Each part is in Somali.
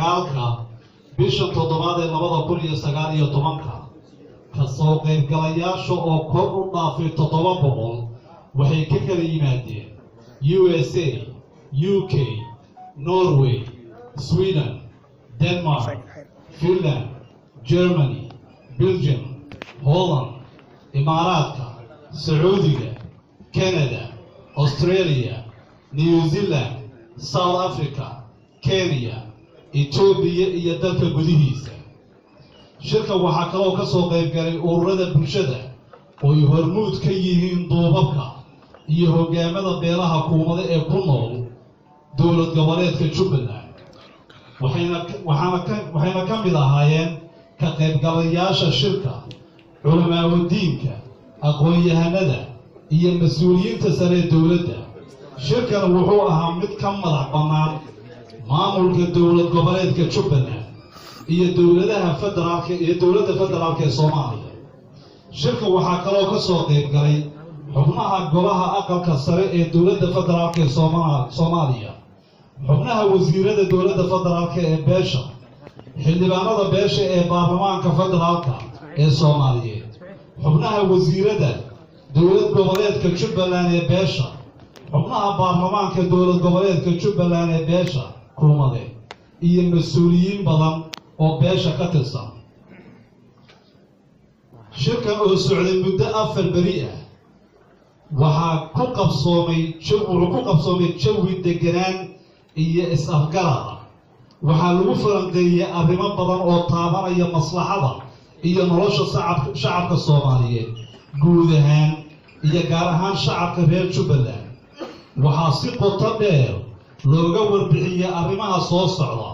sagaalka bisha toddobaad ee 2019 ka soo qaybgalayaasha oo kor u dhaafay 700 waxay ka kala yimaadeen USA, UK, Norway, Sweden, Denmark, Finland, Germany, Belgium, Holland, Imaaraadka, Sacuudiga, Canada, Australia, New Zealand, South Africa, Kenya, Ethiopia iyo dalka gudihiisa. Shirka waxaa kaloo ka soo qayb galay ururada bulshada oo ay hormuud ka yihiin duubabka iyo hogaamada beelaha kuumada ee ku nool dowlad goboleedka Jubbaland. waxayna ka mid ahaayeen ka qaybgalayaasha shirka culimaawoodiinka, aqoon-yahanada iyo mas-uuliyiinta sare ee dowladda. shirkan wuxuu ahaa mid ka madax bannaan maamulka dowlad goboleedka Jubbaland iyo dowladda federaalka ee Soomaaliya. shirka waxaa kaloo ka soo qayb galay xubnaha golaha aqalka sare ee dowladda federaalka ee Soomaaliya, xubnaha wasiirada dowladda federaalka ee beesha, xildhibaanada beesha ee baarlamaanka federaalka ee Soomaaliyeed, xubnaha wasiirada dowlad goboleedka Jubbaland ee beesha, xubnaha baarlamaanka dowlad goboleedka Jubbaland ee beesha kuumade iyo mas-uuliyiin badan oo beesha ka tirsan. shirkan oo socday muddo 4 beri ah wuxuu ku qabsoomay jawi deganaan iyo is-afgarad. waxaa lagu falanqeeyay arrimo badan oo taabanaya maslaxada iyo nolosha shacabka Soomaaliyeed guud ahaan iyo gaar ahaan shacabka reer Jubbaland. waxaa si qoto dheer looga warbixiyay arrimaha soo socda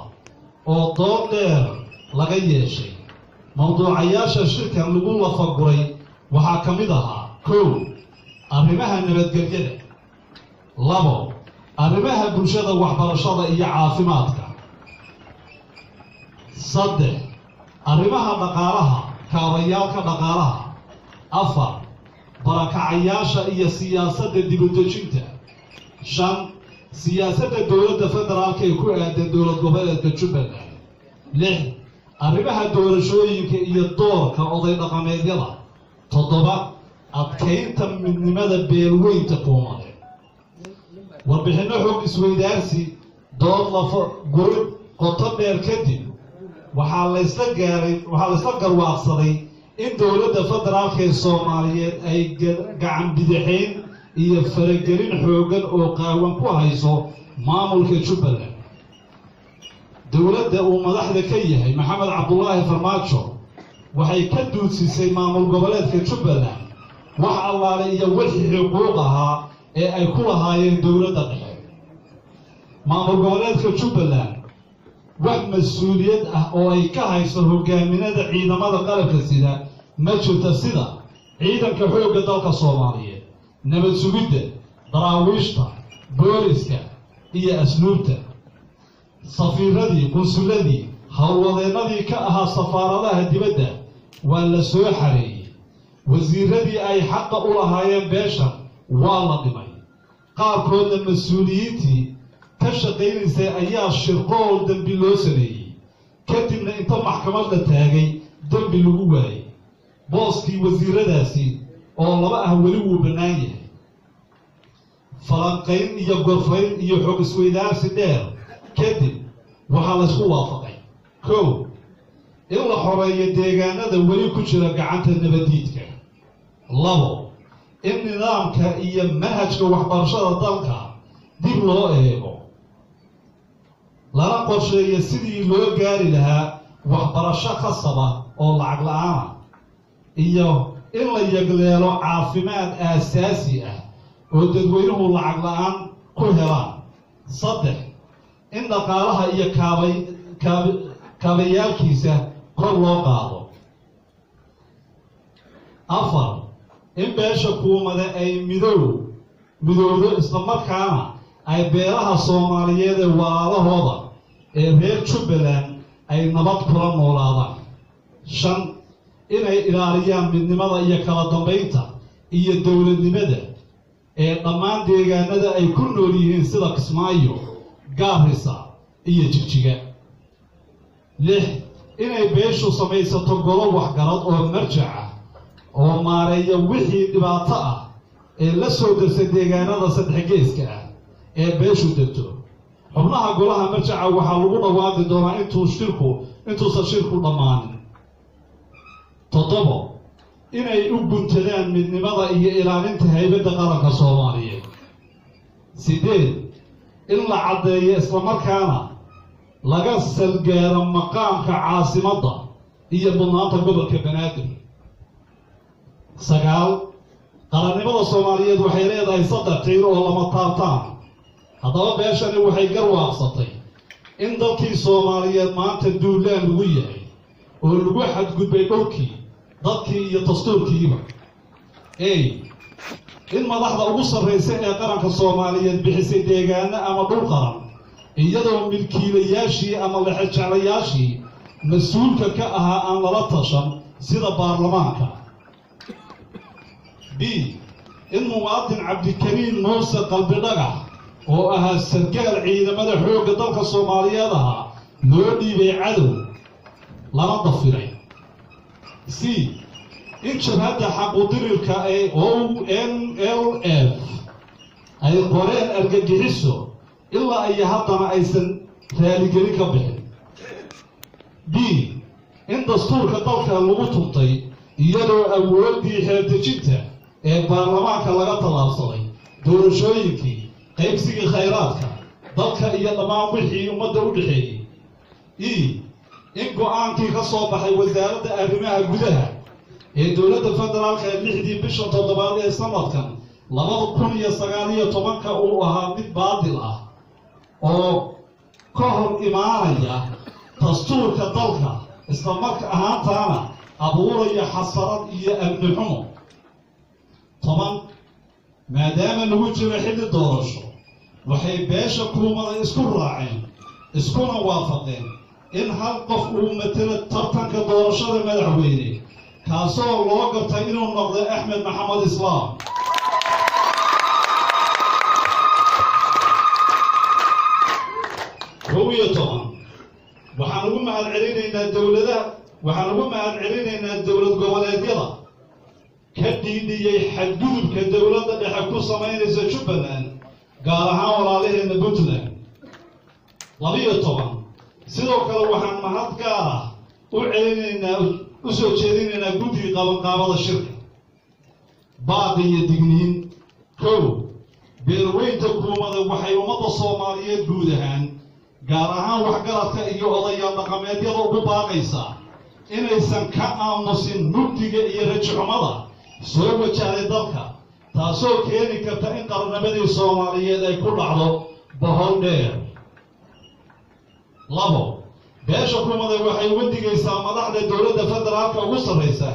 oo dood dheer laga yeeshay. mawduucayaasha shirkan lagu lafaguray waxaa ka mid ahaa: 1. arrimaha nabadgelyada, 2. arrimaha bulshada, waxbarashada iyo caafimaadka, 3. arrimaha dhaqaalaha, kaabayaalka dhaqaalaha, 4. barakacayaasha iyo siyaasadda dibadejinta, 5. siyaasadda dowladda federaalka ee ku aadan dowlad goboleedka Jubbaland, 6. arrimaha doorashooyinka iyo doorka oday dhaqameedyada, 7. adkaynta midnimada beelweynta kuumade. warbixinno xog isweydaarsi dood gurid qoto dheer kadib waxaa la isla garwaaqsaday in dowladda federaalka ee Soomaaliyeed ay gacan bidixayn iyo faragelin xoogan oo qaawan ku hayso maamulka Jubbaland. dowladda uu madaxda ka yahay Maxamed Cabdullaahi Farmaajo waxay ka duudsisay maamul goboleedka Jubbaland wax allaale iyo wixii xuquuq ahaa ee ay ku lahaayeen dowladda dhexe. maamul goboleedka Jubbaland wax mas-uuliyad ah oo ay ka hayso hogaaminada ciidamada qalabka sida ma jirto, sida ciidanka xoogga dalka Soomaaliyeed, nabad sugidda, daraawiishta, booliska iyo asluubta. safiiradii, qunsuladii, howlwadeennadii ka ahaa safaaradaha dibadda waa la soo xareeyey. wasiiradii ay xaqa u lahaayeen beesha waa la dhimay. qaarkoodna mas-uuliyiintii ka shaqaynaysay ayaa shirqool dembi loo sameeyey, kadibna inta maxkamad la taagay dembi lagu waayay. booskii wasiiradaasi oo 2 ah weli wuu bannaan yahay. falanqayn iyo gorfayn iyo xog isweydaarsi dheer kadib waxaa la isku waafaqay: 1. in la xoreeyo deegaanada weli ku jira gacanta nabadiidka, 2. in nidaamka iyo manhajka waxbarashada dalka dib loo eego, lana qorsheeyo sidii loo gaari lahaa waxbarasho khasaba oo lacag la'aana, iyo in la yagleelo caafimaad aasaasi ah oo dadweynuhu lacag la'aan ku helaan, 3. in dhaqaalaha iyo kaabayaalkiisa kor loo qaado, 4. in beesha kuumade ay midowdo islamarkaana ay beelaha Soomaaliyeed ee walaalahooda ee reer Jubbaland ay nabad kula noolaadaan, 5. inay ilaaliyaan midnimada iyo kala dambeynta iyo dowladnimada ee dhammaan deegaanada ay ku nool yihiin sida Kismaayo, Gaarisa iyo Jigjiga. lix inay beeshu samaysato golo waxgarad oo marjac ah oo maareeya wixii dhibaato ah ee la soo darsay deegaanada saddex geeska ah ee beeshu degto xubnaha golaha marjaca waxaa lagu dhawaaqi doonaa intuusan shirku dhammaanin toddobo inay u guntadaan midnimada iyo ilaalinta haybadda qaranka soomaaliyeed sideed in la caddeeyo islamarkaana laga salgaaro maqaamka caasimadda iyo mudnaanta gobolka banaadir sagaal qarannimada soomaaliyeed waxay leedahay saddex tiir oo lama taabtaan haddaba beeshani waxay garwaaqsatay in dalkii soomaaliyeed maanta duulaan lagu yahay oo lagu xadgudbay dhowrkii dadkii iyo dastuurkiiba in madaxda ugu sarraysa ee qaranka soomaaliyeed bixisay deegaano ama dhul qaran iyadoo milkiilayaashii ama lexejeclayaashii mas-uulka ka ahaa aan lala tashan sida baarlamaanka b in muwaadin cabdikariim muuse qalbi dhagax oo ahaa sargaal ciidamada xoogga dalka soomaaliyeed ahaa loo dhiibay cadow lana dafiray c in jabhadda xaqudirirka ee ONLF ay qoreen argagixiso ilaa iyo haddana aysan raaligelin ka bixin d in dastuurka dalka lagu tuntay iyadoo awooddii xeerdejinta ee baarlamaanka laga tallaabsaday doorashooyinkii qaybsigii khayraadka dalka iyo dhammaan wixii ummadda u dhexeeyey in go-aankii ka soo baxay wasaaradda arrimaha gudaha ee dowladda federaalka ee 6dii bisha 7 ee sanadkan 2019 uu ahaa mid baadil ah oo ka hor imaanaya dastuurka dalka isla marka ahaantaana abuuraya xasarad iyo amni xumo 10 maadaama lagu jiro xilli doorasho waxay beesha kuumada isku raaceen iskuna waafaqeen in hal qof uu matalo tartanka doorashada madaxweyne kaasoo loo gartay inuu noqdo Axmed Maxamed Islaam waxaan ugu mahadcelinaynaa dowlad goboleedyada ka dhiidhiyey xadgudubka dowladda dhexe ku samaynaysa Jubbaland gaar ahaan walaalaheena Puntland 12 sidoo kale waxaan mahad gaar ah u soo jeedinaynaa guddiga qabanqaabada shirka baaqi iyo digniin kow beerweynta kuumada waxay ummadda Soomaaliyeed guud ahaan gaar ahaan waxgaradka iyo odayaal dhaqameedyada ugu baaqaysaa inaysan ka aamusin mugdiga iyo rajxumada soo wajahday dalka taasoo keeni karta in qarnimadii Soomaaliyeed ay ku dhacdo bohol dheer labo beesha kuumada waxay uga digaysaa madaxda dowladda federaalka ugu sarraysa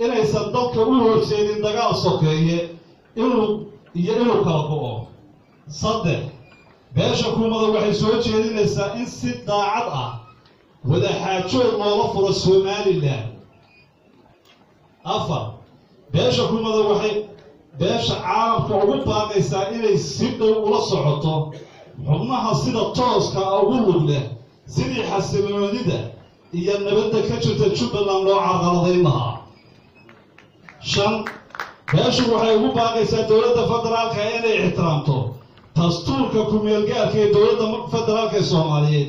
inaysan dalka u horseedin dagaal sokeeye inuu kala go'o saddex beesha kuumada waxay soo jeedinaysaa in si daacad ah wada xaajood loola furo Somaliland afar beesha kuumada waxay beesha caalamka ugu baaqaysaa inay si dhow ula socoto xubnaha sida tooska ugu lug leh sidii xasiloonida iyo nabadda ka jirta Jubbaland loo carqaladayn lahaa shan beeshu waxay ugu baaqaysaa dowladda federaalka inay ixtiraamto dastuurka ku-meelgaarka ee dowladda federaalka ee Soomaaliyeed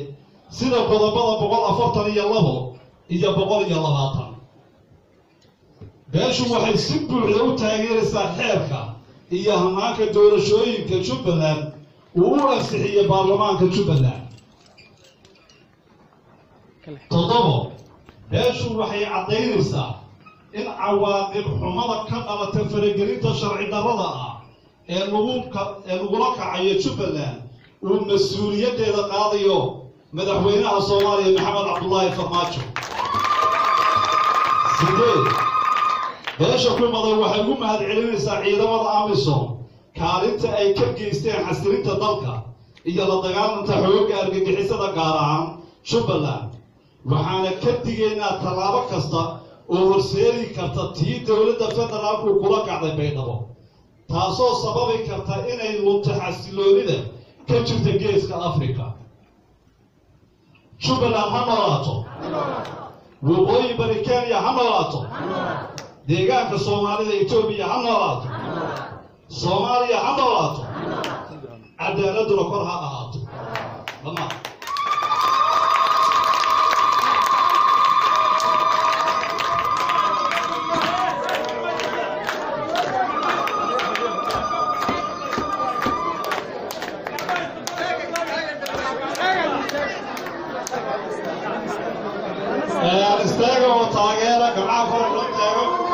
sida qodobada 142 iyo 120 beeshu waxay si buuxda u taageeraysaa xeerka iyo hanaanka doorashooyinka Jubbaland uu u ansixiyay baarlamaanka Jubbaland toddobo beeshu waxay caddaynaysaa in cawaaqib xumada ka dhalata faragelinta sharci darrada ah ee lagula kacayo Jubbaland uu mas-uuliyaddeeda qaadayo madaxweynaha Soomaaliya Maxamed Cabdullaahi Farmaajo sideed beesha kuumada waxay ugu mahadcelinaysaa ciidamada AMISOM kaalinta ay ka geysteen xasilinta dalka iyo la dagaalanta xoogga argagixisada gaar ahaan Jubbaland waxaana ka digaynaa tallaabo kasta oo horseedi karta tii dowladda federaalku kula kacday Baydhabo taasoo sababi karta inay lunto xasiloonida ka jirta geeska Afrika جبلان هنولاتو وقوي بريكانيا هنولاتو ديغانك الصومالية إثيوبيا هنولاتو صوماليا هنولاتو عدالة لكرها أهاتو لما استاجوا وطاقيرة جماعة فرق لنتاجوا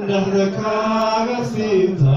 Nahra kaga sinta